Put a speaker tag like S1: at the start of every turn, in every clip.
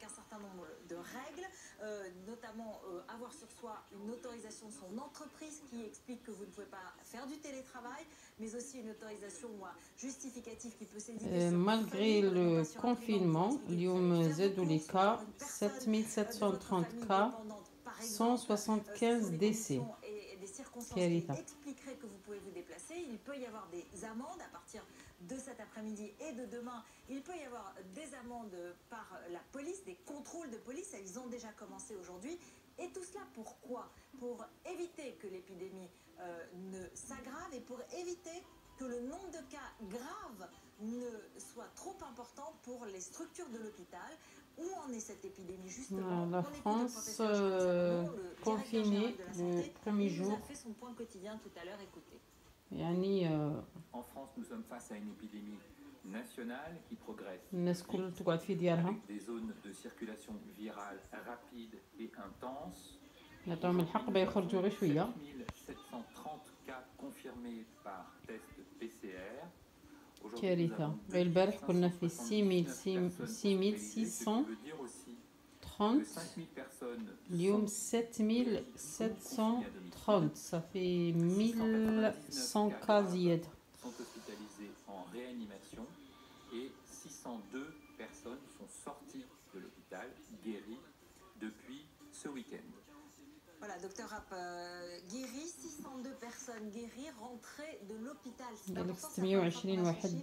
S1: avec un certain nombre de règles, notamment avoir sur soi une autorisation de son entreprise qui explique que vous ne pouvez pas faire du télétravail, mais aussi une autorisation justificative qui peut s'éditer sur
S2: malgré le confinement, اليوم زادوا les cas 7730 cas 175 décès.
S1: et des circonstances
S2: كارثة.
S1: qui expliqueraient que vous pouvez vous déplacer. Il peut y avoir des amendes à partir de cet après-midi et de demain. Il peut y avoir des amendes par la police, des contrôles de police. Ils ont déjà commencé aujourd'hui. Et tout cela pourquoi? Pour éviter que l'épidémie ne s'aggrave et pour éviter que le nombre de cas graves ne soit trop important pour les structures de l'hôpital. Où en est cette épidémie justement?
S2: La France confinée le premier jour.
S1: Il a fait son point quotidien tout à l'heure, écoutez.
S3: En France, nous sommes face à une épidémie nationale qui progresse
S2: avec
S3: des zones de circulation virale rapide et intense. 7730 cas confirmés par test PCR.
S2: كارثة. البارح كنا في 6630 اليوم 7730 ça fait 1100 cas زيادة.
S3: sont hospitalisés en réanimation et 602 personnes sont sorties de l'hôpital guéries depuis ce week-end.
S1: Voilà, docteur Rapp guéri, 602 personnes guéries rentrées de l'hôpital.
S2: قالك 620 واحد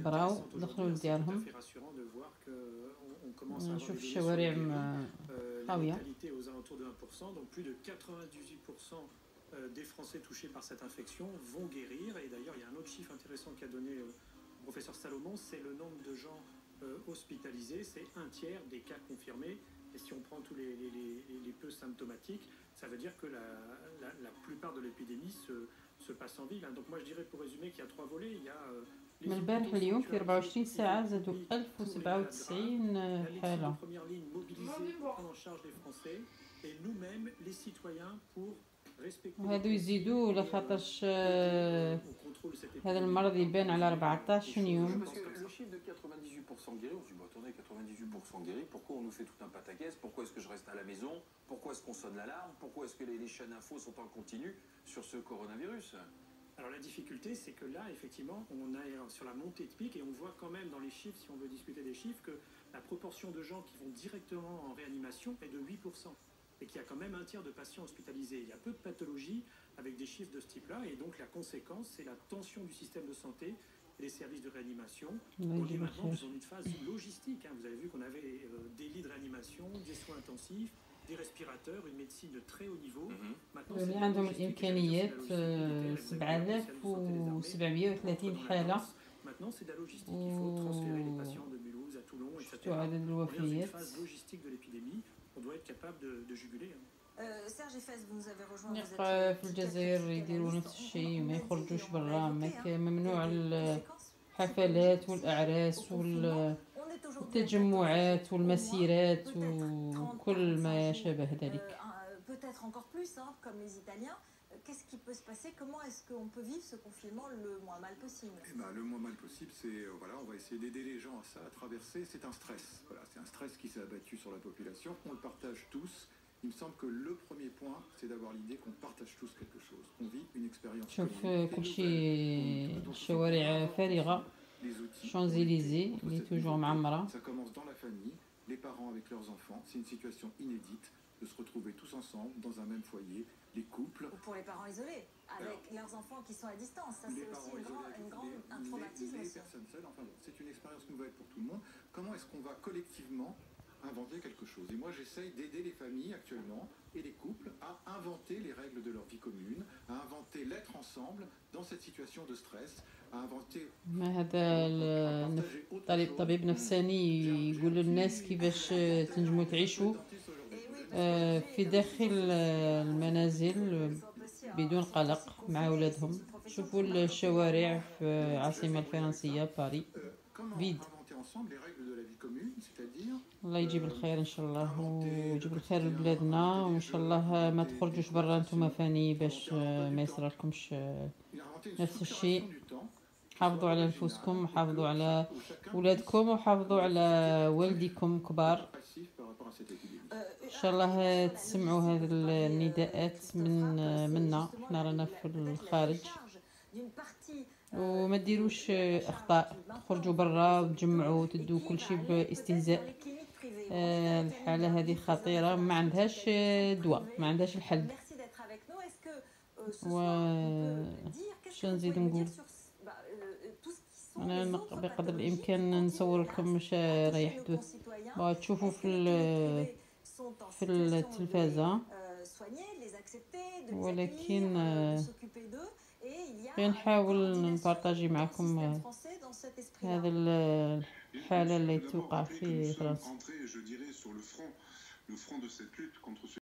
S2: براو دخلوا لديارهم. نشوف الشوارع خاوية.
S4: aux alentours de 1%, donc plus de 98% des Français touchés par cette infection vont guérir. Et d'ailleurs, il y a un autre chiffre intéressant qu'a donné le professeur Salomon, c'est le nombre de gens hospitalisés, c'est un tiers des cas confirmés. Et si on prend tous les peu symptomatiques, ça veut dire que la plupart de l'épidémie se passe en ville. Donc moi je dirais pour résumer qu'il y a trois volets. Il y a
S2: من البارح اليوم في 24 ساعة زادوا 1097 حالة.
S4: première ligne mobilisée pour prendre en charge les Français et nous-mêmes les citoyens pour respecter.
S2: وهذو يزيدوا لخاطرش هذا المرض يبان على 14 يوم.
S5: Le chiffre de 98% guéris, on se dit, bah, attendez, 98% guéris, pourquoi on nous fait tout un pataquès? Pourquoi est-ce que je reste à la maison? Pourquoi est-ce qu'on sonne l'alarme? Pourquoi est-ce que les chaînes infos sont en continu sur ce coronavirus?
S4: Alors la difficulté, c'est que là, effectivement, on est sur la montée de pic et on voit quand même dans les chiffres, si on veut discuter des chiffres, que la proportion de gens qui vont directement en réanimation est de 8%. Et qu'il y a quand même un tiers de patients hospitalisés. Il y a peu de pathologies avec des chiffres de ce type-là. Et donc la conséquence, c'est la tension du système de santé et les services de réanimation. On est maintenant dans une phase logistique. Vous avez vu qu'on avait des lits de réanimation, des soins intensifs, des respirateurs, une médecine de très haut niveau. Maintenant,
S2: اللي عندهم الإمكانيات 7730 حالة.
S4: Maintenant, c'est de la logistique. Il faut transférer les patients de Mulhouse à Toulon, etc.
S2: عدد
S4: On est dans une
S2: الوفيات.
S4: phase logistique de l'épidémie. On doit être capable de juguler.
S1: Serge Efes, vous nous avez rejoint.
S2: في الجزائر يديروا نفس الشيء وما يخرجوش برا ممنوع الحفلات والأعراس والتجمعات والمسيرات وكل ما شابه ذلك.
S1: Peut-être encore plus, comme les Italiens. Qu'est-ce qui peut se passer? Comment est-ce qu'on peut vivre ce confinement le moins mal possible?
S6: Le moins mal possible, c'est on va essayer d'aider les gens à ça, à traverser. C'est un stress. C'est un stress qui s'est abattu sur la population. On le partage tous. Il me semble que le premier point, c'est d'avoir l'idée qu'on partage tous quelque chose. On vit une expérience.
S2: شوف كل شيء الشوارع فارغة. Champs-Élysées, il est toujours معمرة.
S6: Ça commence dans la famille, les parents avec leurs enfants. C'est une situation inédite de se retrouver tous ensemble dans un même foyer, les couples.
S1: Ou pour les parents isolés, avec leurs enfants qui sont à distance. Ça, c'est aussi un traumatisme.
S6: Les personnes seules, c'est une expérience nouvelle pour tout le monde. Comment est-ce qu'on va collectivement inventer quelque chose? Et moi, j'essaye d'aider les familles actuellement et les couples à inventer les règles de leur vie commune, à inventer l'être ensemble dans cette situation de stress, à inventer.
S2: هذا الطبيب نفساني يقول للناس كيفاش تنجموا تعيشوا في داخل المنازل بدون قلق مع أولادهم. شوفوا الشوارع في العاصمة الفرنسية باريس فيد. الله يجيب الخير ان شاء الله ويجيب الخير لبلادنا وان شاء الله ما تخرجوش برا نتوما فاني باش ما يصرالكمش نفس الشيء. حافظوا على نفوسكم وحافظوا على ولادكم وحافظوا على والديكم كبار. ان شاء الله تسمعوا هذه النداءات منا، حنا رانا في الخارج. وما ديروش اخطاء، خرجوا برا وتجمعوا تدوا كل شيء باستهزاء. الحاله هذه خطيره، ما عندهاش دواء، ما عندهاش الحل. و شنو نزيد نقول؟ انا بقدر الامكان نصور لكم واش راه يحدث، تشوفوا في التلفازه، ولكن نحاول نبارطاجي معكم هذا الحاله اللي توقع في فرنسا.